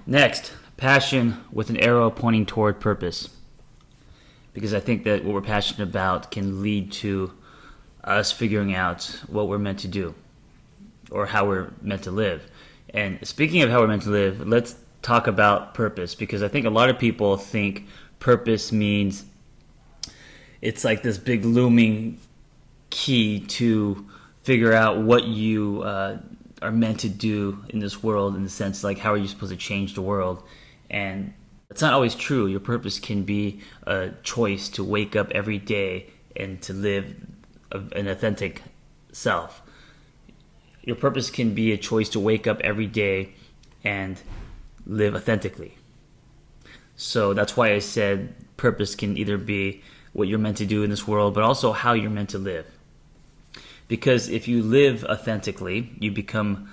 Next, passion with an arrow pointing toward purpose. Because I think that what we're passionate about can lead to us figuring out what we're meant to do or how we're meant to live. And speaking of how we're meant to live, let's talk about purpose, because I think a lot of people think purpose means it's like this big looming key to figure out what you are meant to do in this world, in the sense like how are you supposed to change the world. And it's not always true. Your purpose can be a choice to wake up every day and to live an authentic self. Your purpose can be a choice to wake up every day and live authentically. So that's why I said purpose can either be what you're meant to do in this world, but also how you're meant to live. Because if you live authentically, you become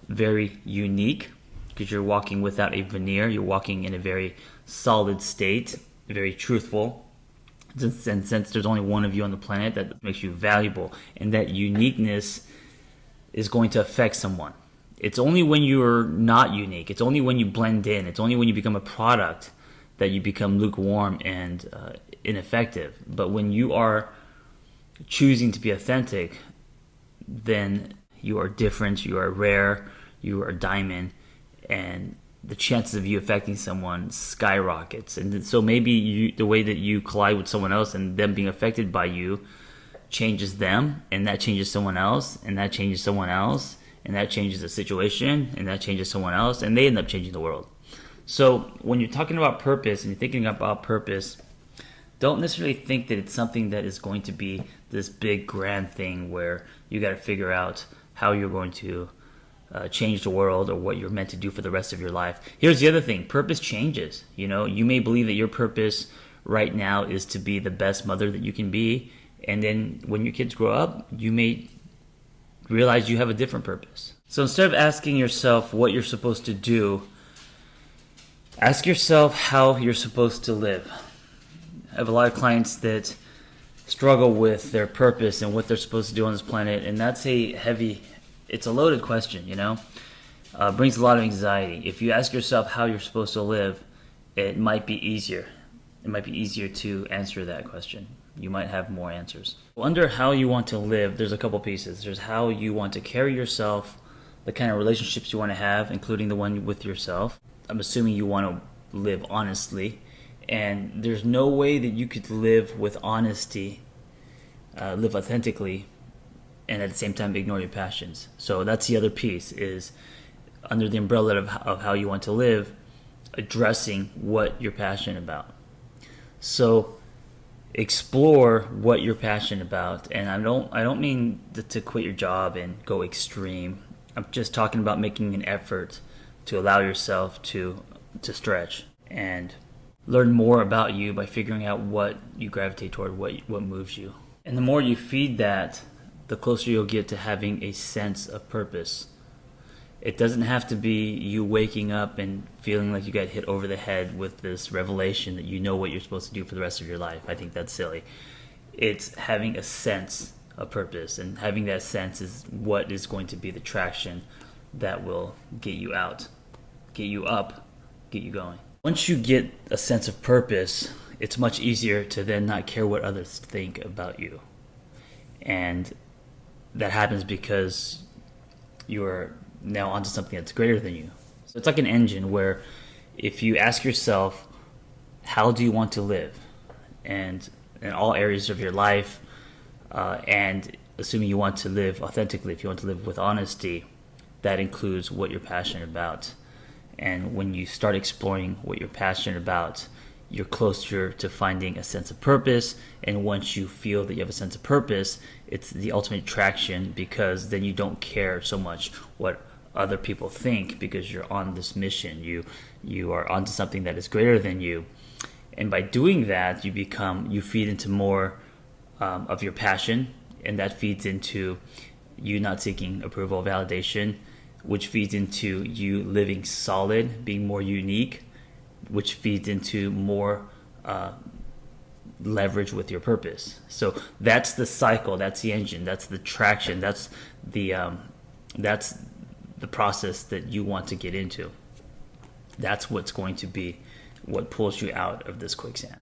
very unique, because you're walking without a veneer. You're walking in a very solid state, very truthful. And since there's only one of you on the planet, that makes you valuable. And that uniqueness is going to affect someone. It's only when you're not unique, it's only when you blend in, it's only when you become a product that you become lukewarm and ineffective. But when you are choosing to be authentic, then you are different, you are rare, you are a diamond, and the chances of you affecting someone skyrockets. And so maybe the way that you collide with someone else and them being affected by you changes them, and that changes someone else, and that changes someone else, and that changes the situation, and that changes someone else, and they end up changing the world. So when you're talking about purpose and you're thinking about purpose, don't necessarily think that it's something that is going to be this big grand thing where you got to figure out how you're going to change the world or what you're meant to do for the rest of your life. Here's the other thing. Purpose changes. You may believe that your purpose right now is to be the best mother that you can be, and then when your kids grow up, you may realize you have a different purpose. So instead of asking yourself what you're supposed to do, ask yourself how you're supposed to live. I have a lot of clients that struggle with their purpose and what they're supposed to do on this planet, and that's it's a loaded question, brings a lot of anxiety. If you ask yourself how you're supposed to live, it might be easier. It might be easier to answer that question. You might have more answers. Under how you want to live, there's a couple pieces. There's how you want to carry yourself, the kind of relationships you want to have, including the one with yourself. I'm assuming you want to live honestly. And there's no way that you could live with honesty, live authentically, and at the same time ignore your passions. So that's the other piece, is under the umbrella of how you want to live, addressing what you're passionate about. So explore what you're passionate about. And I don't mean to quit your job and go extreme. I'm just talking about making an effort to allow yourself to stretch and learn more about you by figuring out what you gravitate toward, what moves you. And the more you feed that, the closer you'll get to having a sense of purpose. It doesn't have to be you waking up and feeling like you got hit over the head with this revelation that you know what you're supposed to do for the rest of your life. I think that's silly. It's having a sense of purpose, and having that sense is what is going to be the traction that will get you out, get you up, get you going. Once you get a sense of purpose, it's much easier to then not care what others think about you. And that happens because you're now onto something that's greater than you. So it's like an engine where if you ask yourself, how do you want to live? And in all areas of your life, and assuming you want to live authentically, if you want to live with honesty, that includes what you're passionate about. And when you start exploring what you're passionate about, you're closer to finding a sense of purpose. And once you feel that you have a sense of purpose, it's the ultimate traction, because then you don't care so much what other people think, because you're on this mission. You are onto something that is greater than you. And by doing that, you feed into more of your passion, and that feeds into you not seeking approval, validation, which feeds into you living solid, being more unique, which feeds into more leverage with your purpose. So that's the cycle, that's the engine, that's the traction, that's the process that you want to get into. That's what's going to be what pulls you out of this quicksand.